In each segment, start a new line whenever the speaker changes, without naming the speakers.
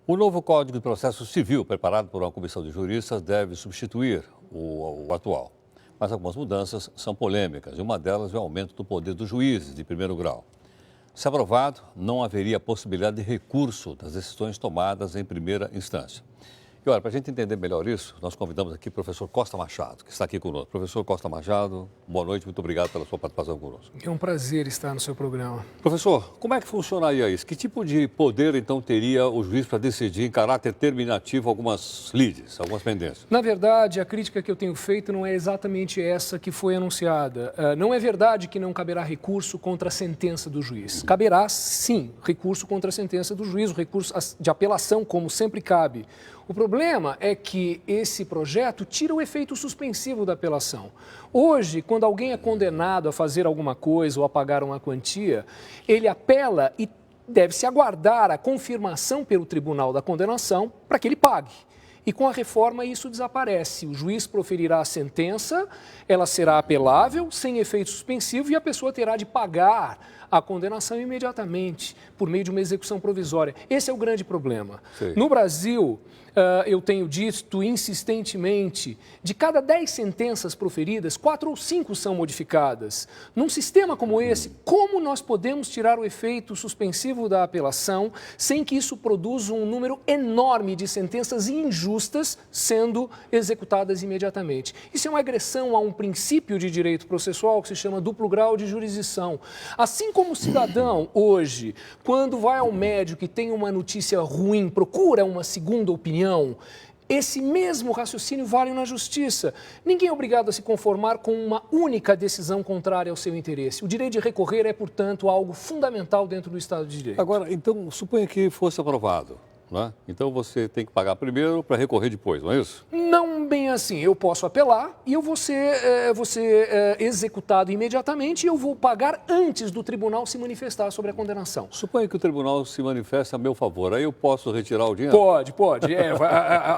O novo Código de Processo Civil, preparado por uma comissão de juristas, deve substituir o atual. Mas algumas mudanças são polêmicas e uma delas é o aumento do poder dos juízes de primeiro grau. Se aprovado, não haveria possibilidade de recurso das decisões tomadas em primeira instância. E olha, para a gente entender melhor isso, nós convidamos aqui o professor Costa Machado, que está aqui conosco. Professor Costa Machado, boa noite, muito obrigado pela sua participação conosco.
É um prazer estar no seu programa.
Professor, como é que funcionaria isso? Que tipo de poder, então, teria o juiz para decidir em caráter terminativo algumas lides, algumas pendências?
Na verdade, a crítica que eu tenho feito não é exatamente essa que foi anunciada. Não é verdade que não caberá recurso contra a sentença do juiz. Caberá, sim, recurso contra a sentença do juiz, o recurso de apelação, como sempre cabe. O problema é que esse projeto tira o efeito suspensivo da apelação. Hoje, quando alguém é condenado a fazer alguma coisa ou a pagar uma quantia, ele apela e deve-se aguardar a confirmação pelo tribunal da condenação para que ele pague. E com a reforma isso desaparece. O juiz proferirá a sentença, ela será apelável, sem efeito suspensivo, e a pessoa terá de pagar a condenação imediatamente, por meio de uma execução provisória. Esse é o grande problema.
Sim.
No Brasil, eu tenho dito insistentemente, de cada 10 sentenças proferidas, 4 ou 5 são modificadas. Num sistema como esse, como nós podemos tirar o efeito suspensivo da apelação sem que isso produza um número enorme de sentenças injustas sendo executadas imediatamente? Isso é uma agressão a um princípio de direito processual que se chama duplo grau de jurisdição. Assim como o cidadão, hoje, quando vai ao médico e tem uma notícia ruim, procura uma segunda opinião, esse mesmo raciocínio vale na justiça. Ninguém é obrigado a se conformar com uma única decisão contrária ao seu interesse. O direito de recorrer é, portanto, algo fundamental dentro do Estado de Direito.
Agora, então, suponha que fosse aprovado, né? Então você tem que pagar primeiro para recorrer depois, não é isso?
Não bem assim. Eu posso apelar e eu vou ser executado imediatamente e eu vou pagar antes do tribunal se manifestar sobre a condenação.
Suponha que o tribunal se manifeste a meu favor, aí eu posso retirar o dinheiro?
Pode.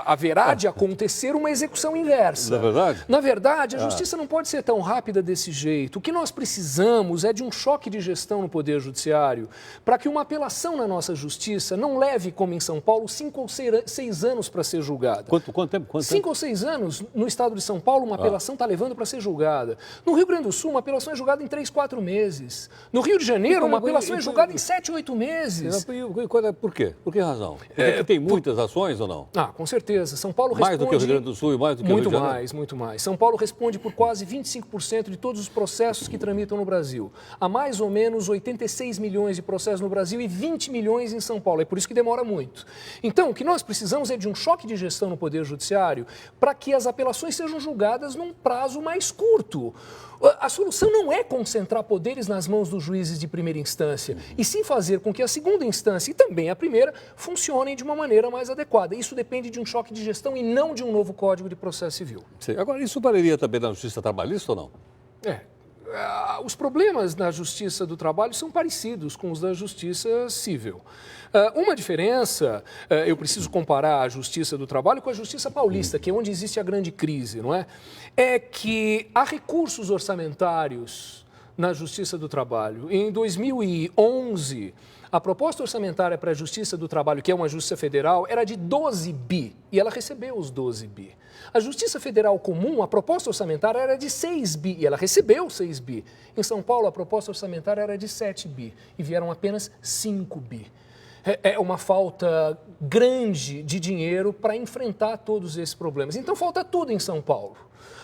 Haverá de acontecer uma execução inversa.
Na verdade?
Na verdade, a justiça não pode ser tão rápida desse jeito. O que nós precisamos é de um choque de gestão no Poder Judiciário para que uma apelação na nossa justiça não leve, como em São Paulo, 5 ou 6 anos para ser julgada.
Quanto tempo?
5 ou 6 anos, no estado de São Paulo, uma apelação está levando para ser julgada. No Rio Grande do Sul, uma apelação é julgada em 3, 4 meses. No Rio de Janeiro, uma apelação é julgada em 7, 8 meses.
Por quê? Por que razão? Porque tem muitas ações ou não?
Com certeza. São Paulo responde...
Mais do que o Rio Grande do Sul e mais do que o Rio de Janeiro?
Muito mais. São Paulo responde por quase 25% de todos os processos que tramitam no Brasil. Há mais ou menos 86 milhões de processos no Brasil e 20 milhões em São Paulo. É por isso que demora muito. Então, o que nós precisamos é de um choque de gestão no Poder Judiciário para que as apelações sejam julgadas num prazo mais curto. A solução não é concentrar poderes nas mãos dos juízes de primeira instância, e sim fazer com que a segunda instância e também a primeira funcionem de uma maneira mais adequada. Isso depende de um choque de gestão e não de um novo Código de Processo Civil.
Sim. Agora, isso valeria também na Justiça Trabalhista ou não?
Os problemas na Justiça do Trabalho são parecidos com os da Justiça Civil. Uma diferença, eu preciso comparar a Justiça do Trabalho com a Justiça Paulista, que é onde existe a grande crise, não é? É que há recursos orçamentários na Justiça do Trabalho. Em 2011, a proposta orçamentária para a Justiça do Trabalho, que é uma justiça federal, era de 12 bi, e ela recebeu os 12 bi. A Justiça Federal Comum, a proposta orçamentária era de 6 bi, e ela recebeu 6 bi. Em São Paulo, a proposta orçamentária era de 7 bi, e vieram apenas 5 bi. É uma falta grande de dinheiro para enfrentar todos esses problemas. Então, falta tudo em São Paulo.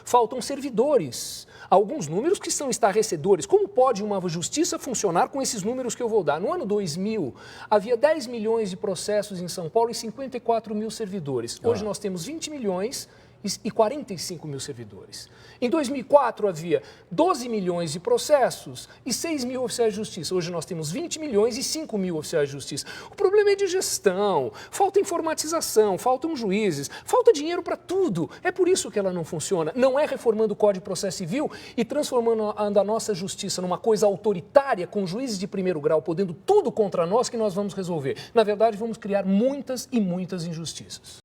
Faltam servidores, alguns números que são estarrecedores. Como pode uma justiça funcionar com esses números que eu vou dar? No ano 2000, havia 10 milhões de processos em São Paulo e 54 mil servidores. Hoje nós temos 20 milhões e 45 mil servidores. Em 2004, havia 12 milhões de processos e 6 mil oficiais de justiça. Hoje nós temos 20 milhões e 5 mil oficiais de justiça. O problema é de gestão, falta informatização, faltam juízes, falta dinheiro para tudo. É por isso que ela não funciona. Não é reformando o Código de Processo Civil e transformando a nossa justiça numa coisa autoritária, com juízes de primeiro grau podendo tudo contra nós, que nós vamos resolver. Na verdade, vamos criar muitas e muitas injustiças.